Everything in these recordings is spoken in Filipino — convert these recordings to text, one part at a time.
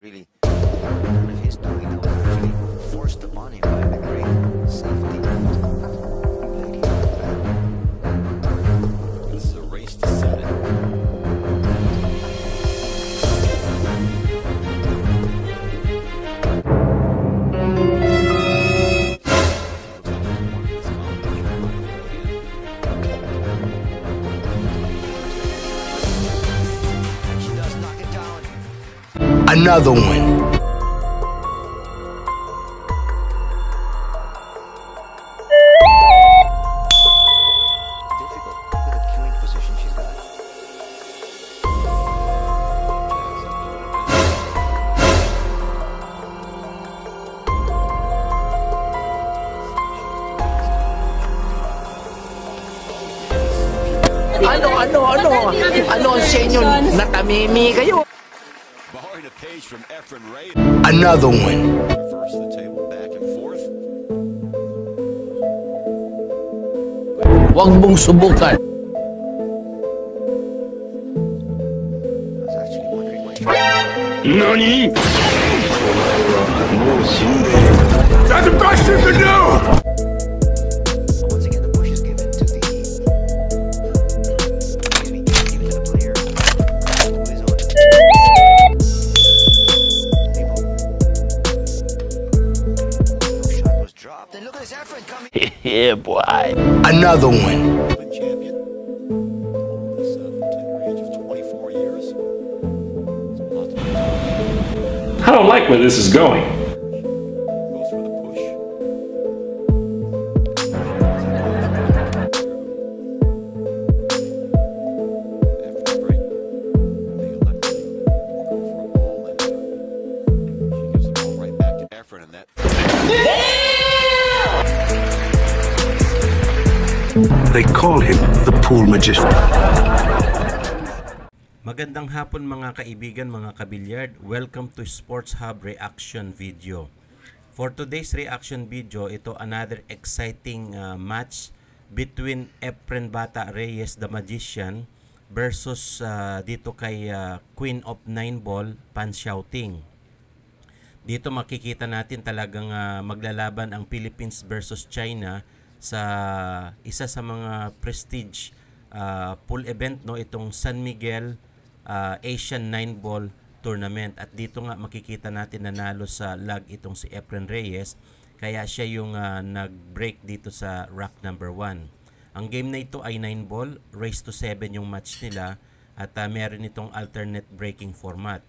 Really, none of his doing that was actually forced upon him by the great safety lady. This is a race to 7. She does knock it down. Another one. Difficult. Look at the queuing position she's got. Ano ang sa inyo? Natamimi kayo. Barring a page from Efren Reyes. Another one. Reverse the table back and forth. Huwag mong subukan. I was actually wondering why she NANI?! That's the best you can do! once again the push is given to the excuse me, given to the player who is on people. No shot was dropped. And look at this effort coming. Yeah, boy. Another one. Open champion. This from tender age of 24 years. It's a lot to I don't like where this is going. goes for the push. After the break, they elect to go for a ball, and she gives the ball right back to Efren, and that They call him the pool magician. Magandang hapon mga kaibigan, mga kabilyard. Welcome to Sports Hub Reaction Video. For today's reaction video, ito another exciting match between Efren Bata Reyes, the Magician, versus dito kay Queen of 9 Ball, Pan Shouting. Dito makikita natin talagang maglalaban ang Philippines versus China sa isa sa mga prestige pool event, no, itong San Miguel Asian 9 Ball Tournament. At dito nga makikita natin nanalo sa lag itong si Efren Reyes, kaya siya yung nag-break dito sa rack number 1. Ang game na ito ay 9 ball, race to 7 yung match nila, at meron itong alternate breaking format.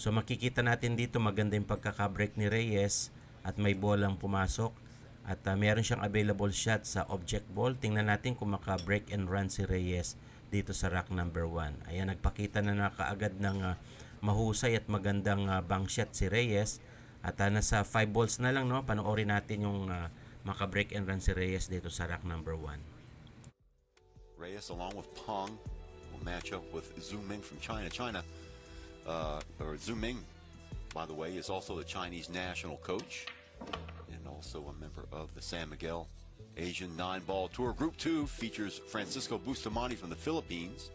So makikita natin dito maganda yung pagkaka-break ni Reyes at may bolang pumasok, at meron siyang available shot sa object ball. Tingnan natin kung maka-break and run si Reyes dito sa rack number 1. Ayan, nagpakita na kaagad ng mahusay at magandang bank shot si Reyes, at nasa 5 balls na lang, no. Panoorin natin yung maka-break and run si Reyes dito sa rack number 1. Reyes, along with Pong, will match up with Zhu Ming from China. Or Zhu Ming, by the way, is also the Chinese national coach and also a member of the San Miguel Asian 9-Ball Tour. Group 2 features Francisco Bustamante from the Philippines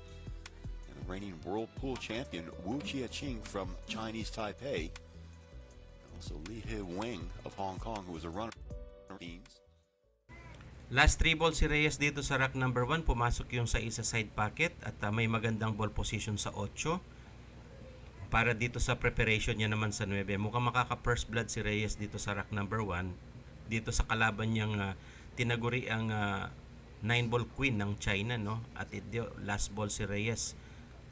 and the reigning world pool champion Wu Chiaqing from Chinese Taipei, and also Li He-wing of Hong Kong, who was a runner. Last 3 balls si Reyes dito sa rack number 1. Pumasok yung sa isa side pocket, at may magandang ball position sa 8 para dito sa preparation niya naman sa 9. Mukhang makaka first blood si Reyes dito sa rack number 1 dito sa kalaban niyang tinaguri ang 9 ball queen ng China, no. At ito last ball si Reyes,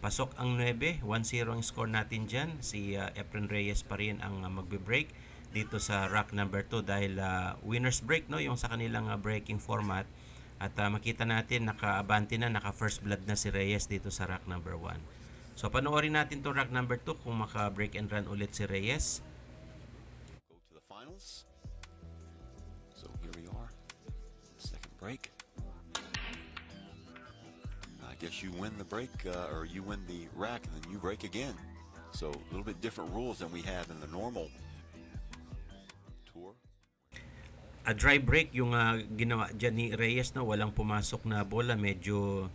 pasok ang 9. 1-0 ang score natin dyan. Si Efren Reyes pa rin ang magbe-break dito sa rack number 2 dahil winners break, no, yung sa kanilang breaking format. At makita natin naka-abante na, naka first blood na si Reyes dito sa rack number 1. So panoorin natin to rack number 2 kung maka-break and run ulit si Reyes. Go to the finals. So here we are. Second break. I guess you win the break, or you win the rack, and then you break again. So a little bit different rules than we have in the normal tour. A dry break yung ginawa dyan ni Reyes, no. Walang pumasok na bola, medyo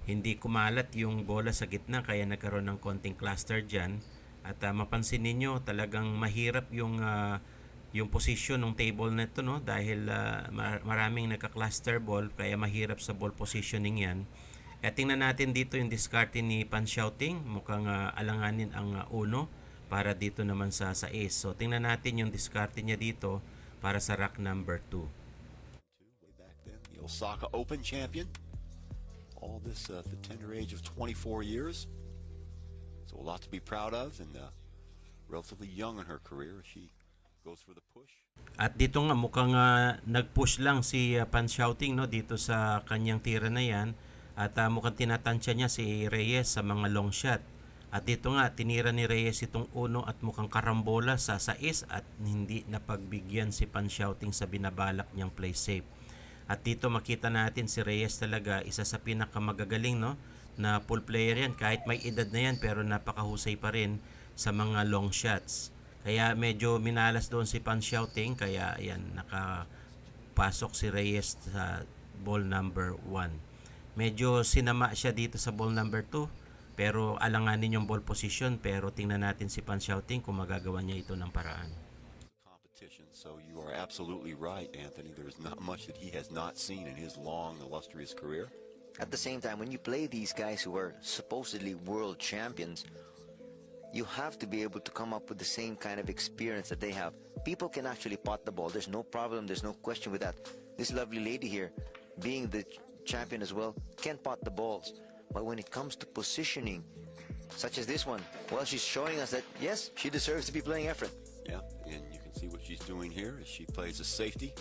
hindi kumalat yung bola sa gitna, kaya nagkaroon ng konting cluster dyan. At mapansin ninyo, talagang mahirap yung position ng table na ito, no? Dahil maraming nagka-cluster ball, kaya mahirap sa ball positioning yan. At tingnan natin dito yung discarte ni Pan Shouting. Mukhang alanganin ang uno para dito naman sa ace. So tingnan natin yung discarte niya dito para sa rack number 2. Way back then, the Osaka Open champion. All this at the tender age of 24 years. So a lot to be proud of, and relatively young in her career. She goes for the push. At dito nga mukhang nag-push lang si Pan Shouting, no, dito sa kanyang tira na yan. At mukhang tinatansya niya si Reyes sa mga long shot. At dito nga, tinira ni Reyes itong uno at mukhang karambola sa sais at hindi napagbigyan si Pan Shouting sa binabalak niyang play safe. At dito makita natin si Reyes talaga isa sa pinakamagagaling, no, na pool player yan. Kahit may edad na yan pero napakahusay pa rin sa mga long shots. Kaya medyo minalas doon si Pan Shouting, kaya yan, nakapasok si Reyes sa ball number 1. Medyo sinama siya dito sa ball number 2. Pero alanganin yung ball position, pero tingnan natin si Pan Shouting kung magagawa niya ito ng paraan. Competition, so you are absolutely right, Anthony. There's not much that he has not seen in his long, illustrious career. At the same time, when you play these guys who are supposedly world champions, you have to be able to come up with the same kind of experience that they have. People can actually pot the ball. There's no problem. There's no question with that. This lovely lady here, being the champion as well, can pot the balls. But when it comes to positioning, such as this one, well, she's showing us that, yes, she deserves to be playing Efren. Yeah, and you can see what she's doing here as she plays a safety.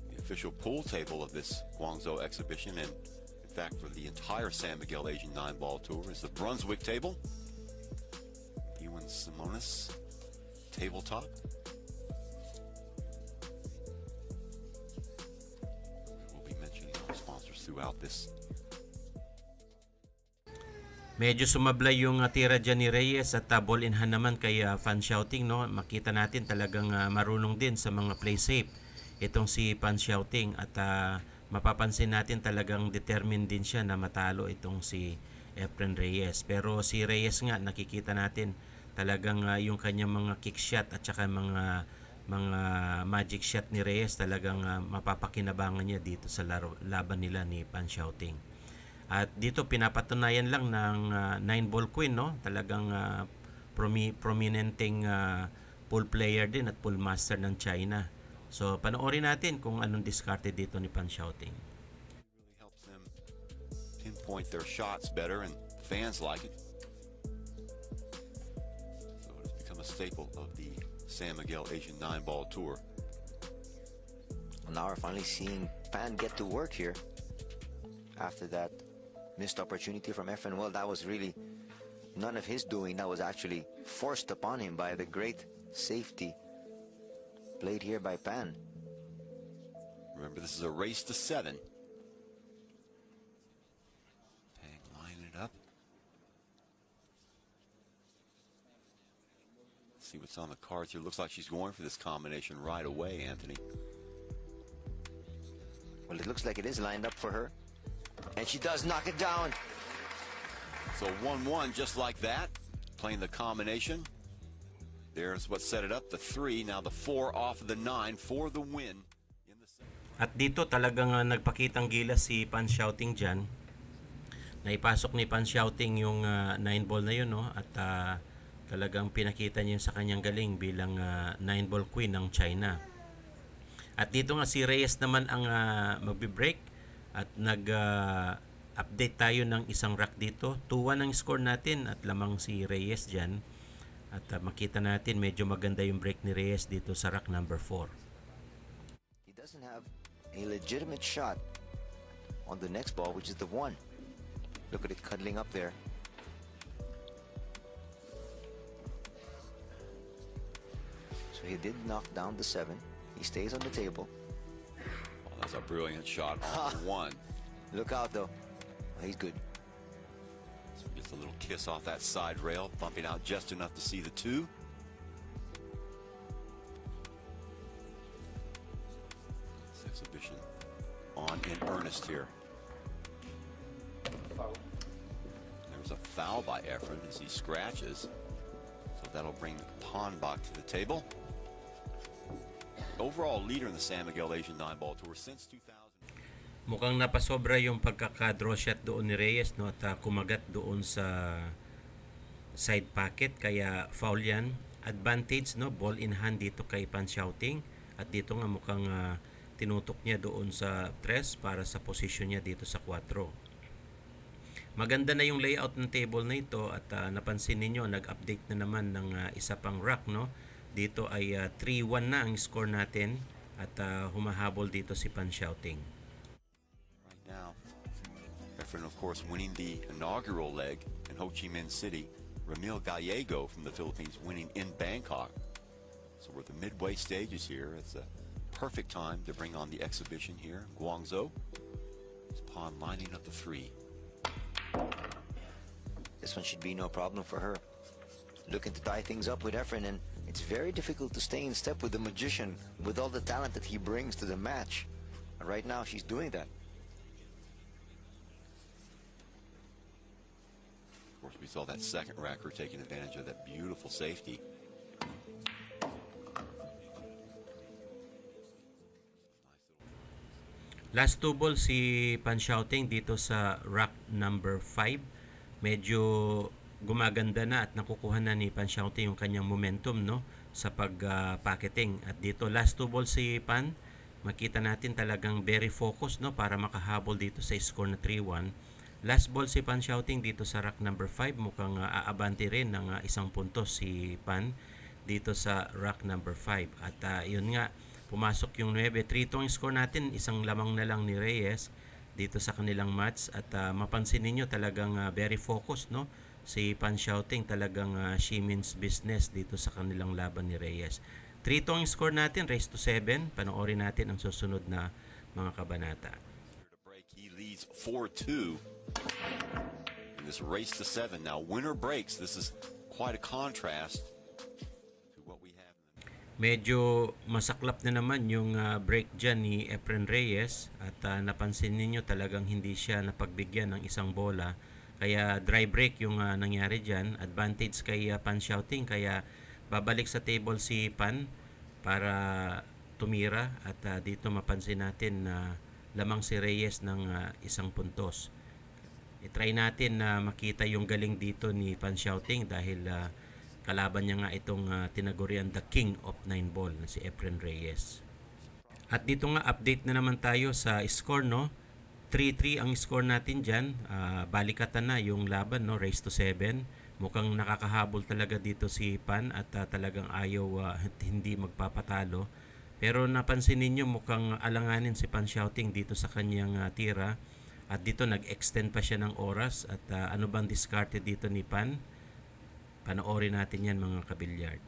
The official pool table of this Guangzhou exhibition, and in fact for the entire San Miguel Asian 9-Ball Tour, is the Brunswick table. Ewan Simonis tabletop. Throughout this. Medyo sumablay yung tira dyan ni Reyes at ball in hand naman kay Pan Shouting, no. Makita natin talagang marunong din sa mga play safe itong si Pan Shouting at mapapansin natin talagang determined din siya na matalo itong si Efren Reyes. Pero si Reyes nga nakikita natin talagang yung kanyang mga kick shot at saka mga magic shot ni Reyes talagang mapapakinabangan niya dito sa laban nila ni Pan Shouting. At dito pinapatunayan lang ng 9-ball queen, no? Talagang prominenteng pool player din at pool master ng China. So panoorin natin kung anong diskarte dito ni Pan Shouting. Really helps them pinpoint their shots better, and fans like it. So it's become a staple of the San Miguel Asian 9-Ball Tour. Well, now we're finally seeing Pan get to work here after that missed opportunity from Efren. Well, that was really none of his doing. That was actually forced upon him by the great safety played here by Pan. Remember, this is a race to 7. Pang lining it up. See what's on the cards here. Looks like she's going for this combination right away, Anthony. Well, it looks like it is lined up for her. And she does knock it down. So 1-1 just like that. Playing the combination. There's what set it up. The 3, now the 4 off of the 9 for the win. At dito talagang nagpakitang gilas si Pan Shouting dyan. Naipasok ni Pan Shouting yung 9-ball na yun, no? At talagang pinakita niya sa kanyang galing bilang 9-ball queen ng China. At dito nga si Reyes naman ang magbe-break at nag-update tayo ng isang rack dito. 2-1 ang score natin at lamang si Reyes dyan. At makita natin medyo maganda yung break ni Reyes dito sa rack number 4. He doesn't have a legitimate shot on the next ball, which is the 1. Look at it cuddling up there. So he did knock down the 7. He stays on the table. Oh, that's a brilliant shot on the 1. Look out, though. He's good. So gets a little kiss off that side rail, bumping out just enough to see the 2. This exhibition on in earnest here. There's a foul by Efren as he scratches. So that'll bring Pan back to the table. Overall leader in the San Miguel Asian 9-ball tour since 2000. Mukhang napasobra yung pagkaka-draw shot doon ni Reyes, no, at kumagat doon sa side pocket, kaya foul yan. Advantage, no, ball in hand dito kay Pan Shouting, at dito nga mukhang tinutok niya doon sa 3 para sa position niya dito sa 4. Maganda na yung layout ng table na ito, at napansin niyo nag-update na naman ng isa pang rack, no. Dito ay 3-1 na ang score natin, at humahabol dito si Pan Shouting. Right now, Efren of course winning the inaugural leg in Ho Chi Minh City. Ramil Gallego from the Philippines winning in Bangkok. So we're at the midway stages here. It's a perfect time to bring on the exhibition here in Guangzhou. It's Pan lining up the 3. This one should be no problem for her. Looking to tie things up with Efren, and it's very difficult to stay in step with the magician with all the talent that he brings to the match. And right now she's doing that. Of course, we saw that second racker taking advantage of that beautiful safety. Last 2 balls si Pan Shouting dito sa rack number 5. Medyo gumaganda na at nakukuha na ni Pan Shouting yung kanyang momentum, no, sa pag-packeting. At dito last 2 balls si Pan, makita natin talagang very focused, no, para makahabol dito sa score na 3-1. Last ball si Pan Shouting dito sa rack number 5, mukhang aabante rin ng 1 puntos si Pan dito sa rack number 5. At yun nga, pumasok yung 9. 3-2 ang score natin, isang lamang na lang ni Reyes dito sa kanilang match. At mapansin niyo talagang very focused, no, si Pan Shouting, talagang she means business dito sa kanilang laban ni Reyes. 3-2 ang score natin, race to 7. Panoorin natin ang susunod na mga kabanata. He leads 4-2 in this race to 7. Now winner breaks. This is quite a contrast to what we have. Medyo masaklap na naman yung break dyan ni Efren Reyes, at napansin ninyo talagang hindi siya napagbigyan ng isang bola, kaya dry break yung nangyari dyan. Advantage kay Pan Shouting, kaya babalik sa table si Pan para tumira, at dito mapansin natin na lamang si Reyes ng 1 puntos. I-try natin na makita yung galing dito ni Pan Shouting dahil kalaban niya nga itong tinagurian the King of 9-ball na si Efren Reyes. At dito nga update na naman tayo sa score, no. 3-3 ang score natin dyan. Balikatan na yung laban, no, race to 7. Mukhang nakakahabol talaga dito si Pan, at talagang ayaw hindi magpapatalo. Pero napansin ninyo mukhang alanganin si Pan Shouting dito sa kanyang tira, at dito nag-extend pa siya ng oras. At ano bang discarded dito ni Pan? Panoorin natin yan, mga kabilyard.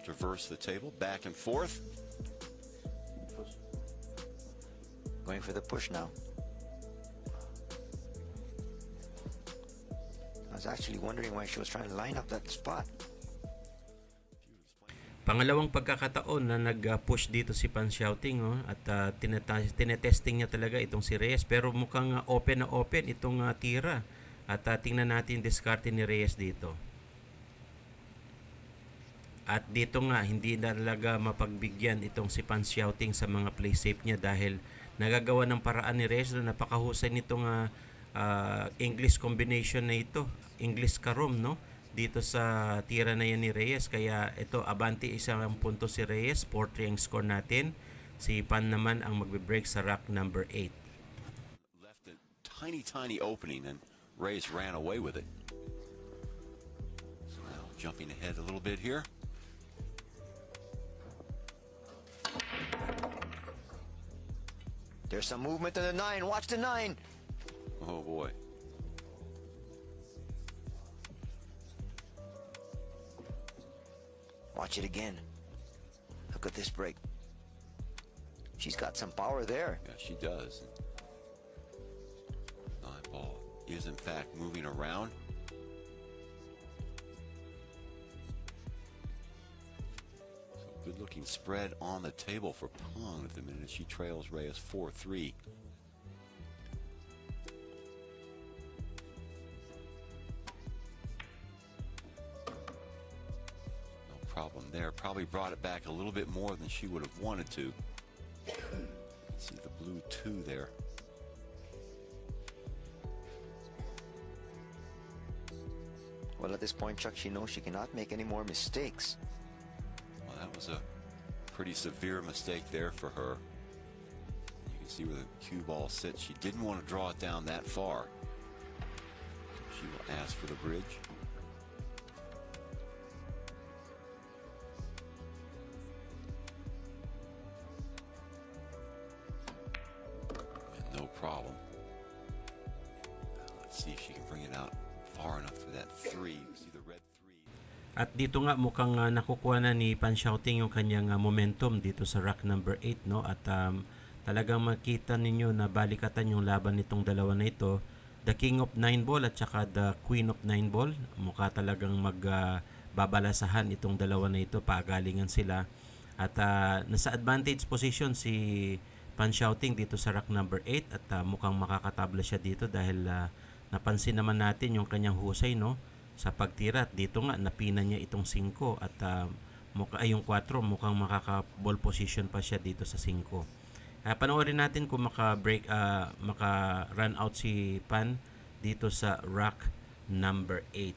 Traverse the table, back and forth. Going for the push now. I was actually wondering why she was trying to line up that spot. Pangalawang pagkakataon na nag-push dito si Pan Shouting, oh, at tinetesting niya talaga itong si Reyes, pero mukhang open na open itong tira. At tingnan natin diskarte ni Reyes dito. At dito nga hindi na talaga mapagbigyan itong si Pan Shouting sa mga play safe niya, dahil nagagawa ng paraan ni Reyes na napakahusay nitong English combination na ito, English karom, no, dito sa tira na yan ni Reyes. Kaya ito, abante 1 punto si Reyes, 4-3 ang score natin. Si Pan naman ang magbe-break sa rack number 8. Left a tiny opening and Reyes ran away with it. So now jumping ahead a little bit here. There's some movement on the 9. Watch the 9. Oh boy. Watch it again. Look at this break. She's got some power there. Yeah, she does. 9-ball is in fact moving around. So good looking spread on the table for Pang at the minute. She trails Reyes 4-3. problem there. Probably brought it back a little bit more than she would have wanted to. See the blue 2 there. Well, at this point, Chuck, she knows she cannot make any more mistakes. Well, that was a pretty severe mistake there for her. You can see where the cue ball sits. She didn't want to draw it down that far. She will ask for the bridge. And no problem. Let's see if she can bring it out far enough for that 3. You see the red 3. At dito nga mukhang nakukuha na ni Pan Shouting yung kanyang momentum dito sa rack number 8, no? At talagang makita ninyo na balikatan yung laban nitong dalawa na ito. The King of 9 ball at saka the Queen of 9 ball. Mukha talagang magbabalasahan itong dalawa na ito. Pagalingan sila. At nasa advantage position si Pan Shouting dito sa rack number 8 at mukhang makakatabla siya dito dahil napansin naman natin yung kanyang husay, no, sa pagtira. At dito nga napina niya itong 5 at yung 4 mukhang makaka-ball position pa siya dito sa 5. Panoorin natin kung maka-run out si Pan dito sa rack number 8.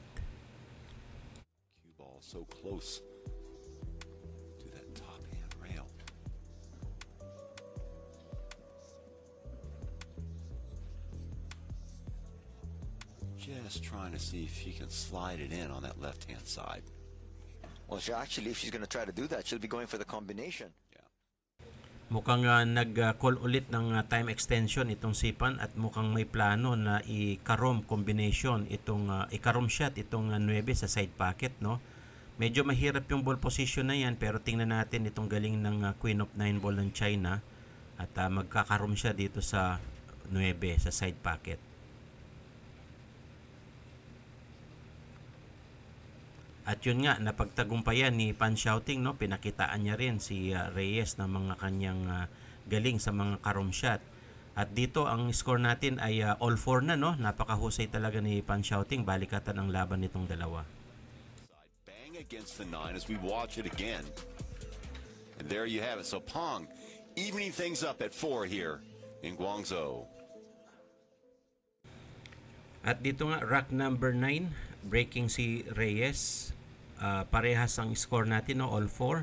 Cue ball so close to that top hand rail. Just trying to see if she can slide it in on that left-hand side. Well, actually, if she's going to try to do that, she'll be going for the combination. Mukhang nag-call ulit ng time extension itong Sipan at mukhang may plano na i-karom combination itong i-karom shot itong 9 sa side pocket, no. Medyo mahirap yung ball position na yan pero tingnan natin itong galing ng Queen of 9 ball ng China at magkakarom siya dito sa 9 sa side pocket. At yun nga, napagtagumpayan ni Pan Shouting, no? Pinakitaan niya rin si Reyes ng mga kanyang galing sa mga karom shot. At dito ang score natin ay all 4 na, no? Napakahusay talaga ni Pan Shouting. Balikatan ang laban nitong dalawa. Bang against the 9 as we watch it again. And there you have it. So Pang evening things up at 4 here in Guangzhou. At dito nga, rack number 9, breaking si Reyes. Parehas ang score natin, no? All 4.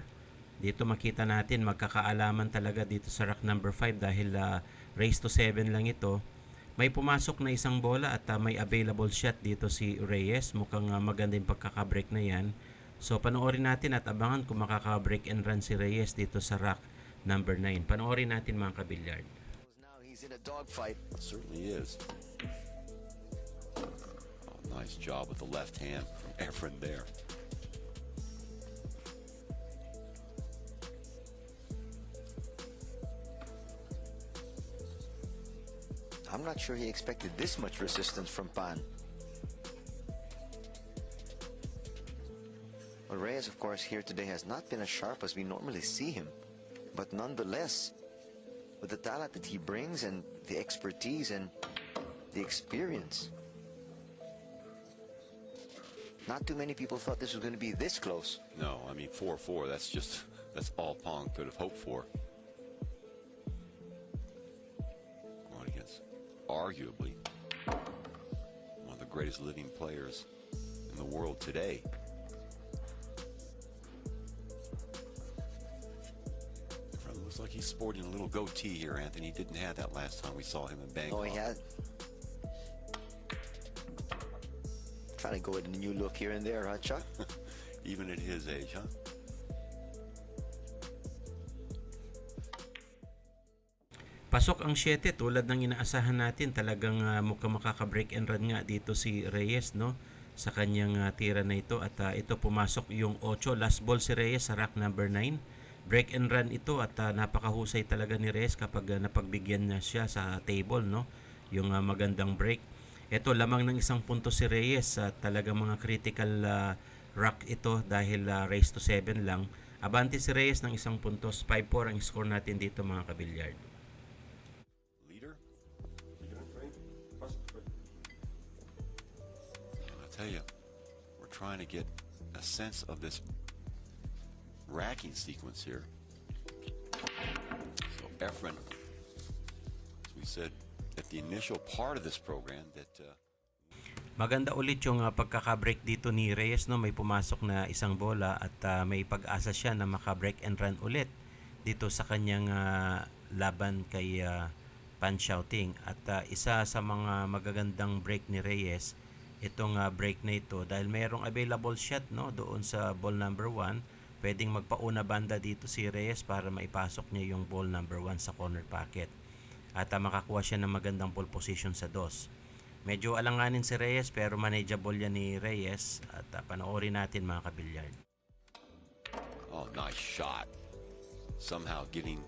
Dito makita natin magkakaalaman talaga dito sa rack number 5 dahil race to 7 lang ito. May pumasok na isang bola at may available shot dito si Reyes. Mukhang maganda yung pagkakabreak na yan. So panoorin natin at abangan kung makaka-break and run si Reyes dito sa rack number 9. Panoorin natin mga kabilyard. Now he's in a dogfight. Certainly is. Oh, nice job with the left hand from Efren there. I'm not sure he expected this much resistance from Pan. Well, Reyes, of course, here today has not been as sharp as we normally see him. But nonetheless, with the talent that he brings and the expertise and the experience, not too many people thought this was going to be this close. No, I mean 4-4, that's all Pong could have hoped for. Going against arguably one of the greatest living players in the world today. It looks like he's sporting a little goatee here, Anthony. He didn't have that last time we saw him in Bangkok. Oh, he had. Trying to go with a new look here and there, huh, Chuck? Even at his age, huh? Pasok ang 7 tulad ng inaasahan natin. Talagang mukhang makaka-break and run nga dito si Reyes, no, sa kanyang tira na ito. At ito pumasok yung 8. Last ball si Reyes sa rack number 9. Break and run ito at napakahusay talaga ni Reyes kapag napagbigyan na siya sa table, no, yung magandang break. Ito lamang ng isang punto si Reyes. Talagang mga critical rack ito dahil race to 7 lang. Abante si Reyes ng isang puntos. 5-4 ang score natin dito mga kabilyard. Tell you, we're trying to get a sense of this racking sequence here. So Efren, as we said at the initial part of this program, that Maganda ulit yung pagkaka-break dito ni Reyes, no? May pumasok na isang bola at may pag-asa siya na maka-break and run ulit dito sa kanyang laban kay Pan Xiaoting. At isa sa mga magagandang break ni Reyes itong break na ito dahil mayroong available shot, no, doon sa ball number 1. Pwedeng magpauna banda dito si Reyes para maipasok niya yung ball number 1 sa corner pocket at makakuha siya ng magandang pole position sa 2. Medyo alanganin si Reyes pero manageable yan ni Reyes at panoorin natin mga kabilyard. oh, nice shot. Somehow getting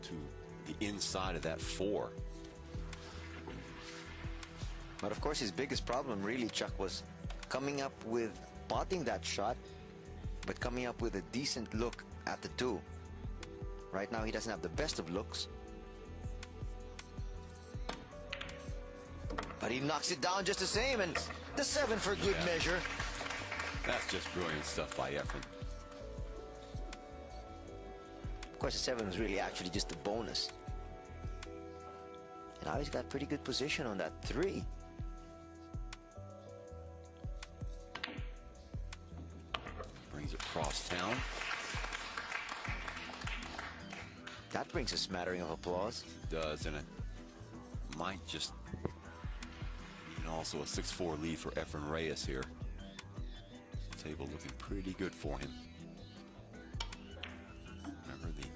to the inside of that 4. But of course, his biggest problem really, Chuck, was coming up with potting that shot, but coming up with a decent look at the 2. Right now, he doesn't have the best of looks. But he knocks it down just the same, and the 7 for good measure. That's just brilliant stuff by Efren. Of course, the 7 was really actually just a bonus. And now he's got pretty good position on that 3. Brings it cross town. That brings a smattering of applause. It does, and it might just also a 6-4 lead for Efren Reyes here. Table looking pretty good for him. Remember the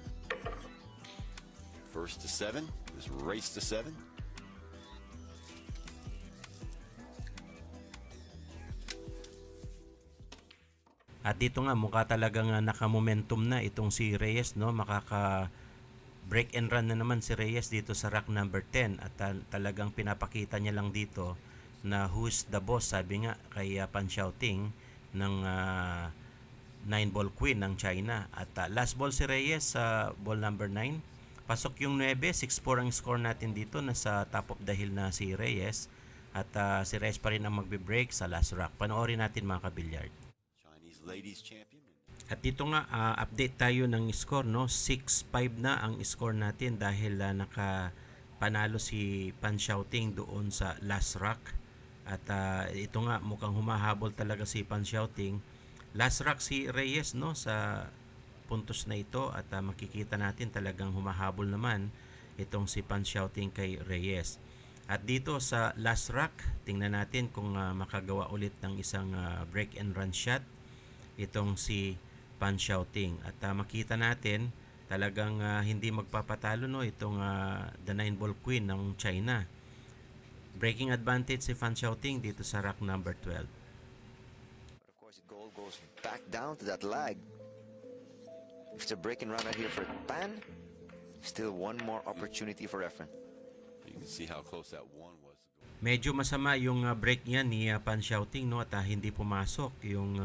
first to 7, this race to 7. At dito nga mukha talagang naka-momentum na itong si Reyes, no, makaka break and run na naman si Reyes dito sa rack number 10 at talagang pinapakita niya lang dito na who's the boss, sabi nga kay Pan Xiaoting ng 9-ball queen ng China. At last ball si Reyes sa ball number 9. Pasok yung 9, 6-4 ang score natin dito. Nasa top of the hill na si Reyes. At si Reyes pa rin ang magbe-break sa last rack. Panoorin natin mga kabilyard. Chinese ladies champion. At dito nga update tayo ng score, no. 6-5 na ang score natin dahil nakapanalo si Pan Xiaoting doon sa last rack. At ito nga mukhang humahabol talaga si Pan Xiaoting. Last rack si Reyes, no, sa puntos na ito at makikita natin talagang humahabol naman itong si Pan Xiaoting kay Reyes. At dito sa last rack, tingnan natin kung makagawa ulit ng isang break and run shot itong si Pan Xiaoting. At makita natin talagang hindi magpapatalo, no, itong the 9-ball queen ng China. Breaking advantage si Pan Xiaoting dito sa rack number 12. But of course, the goal goes back down to that lag. If it's a break and run right here for Pan, still one more opportunity for Efren. You can see how close that one was. Medyo masama yung break niya ni Pan Xiaoting, no, at hindi pumasok yung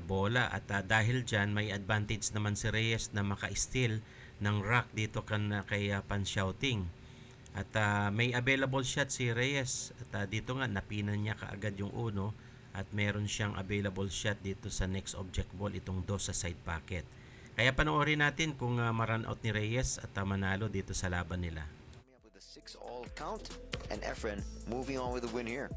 bola at dahil dyan may advantage naman si Reyes na maka-steal ng rack dito kay Pan Xiaoting. At may available shot si Reyes at dito nga napinan niya kaagad yung 1 at meron siyang available shot dito sa next object ball, itong 2 sa side pocket. Kaya panoorin natin kung ma-run out ni Reyes at manalo dito sa laban nila. Coming up with a 6-all count, and Efren moving on with the win here.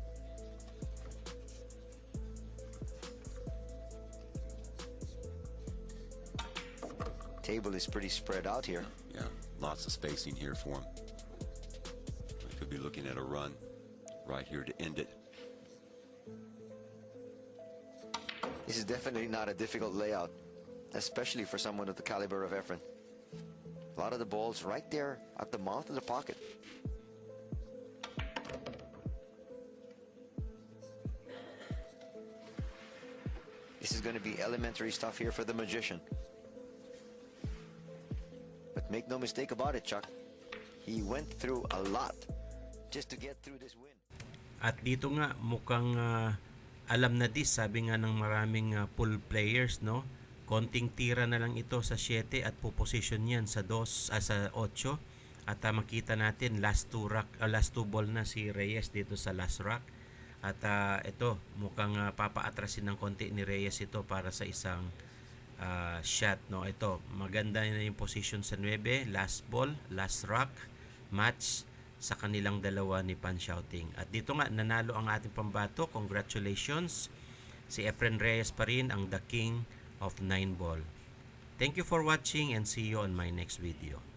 Table is pretty spread out here. Yeah, lots of spacing here for him. We could be looking at a run right here to end it. This is definitely not a difficult layout, especially for someone of the caliber of Efren. A lot of the balls right there at the mouth of the pocket. This is going to be elementary stuff here for the magician. But make no mistake about it, Chuck. He went through a lot just to get through this win. At dito nga mukhang alam na this, sabi nga ng maraming pool players, no. Konting tira na lang ito sa 7 at puposition yan sa 2 sa 8 at makita natin last 2 ball na si Reyes dito sa last rack. At ito mukhang papaatrasin ng konti ni Reyes ito para sa isang shot, no? Ito, maganda na yung position sa 9, last ball, last rock match sa kanilang dalawa ni Pan Shouting. At dito nga nanalo ang ating pambato. Congratulations. Si Efren Reyes pa rin ang the king of 9 ball. Thank you for watching and see you on my next video.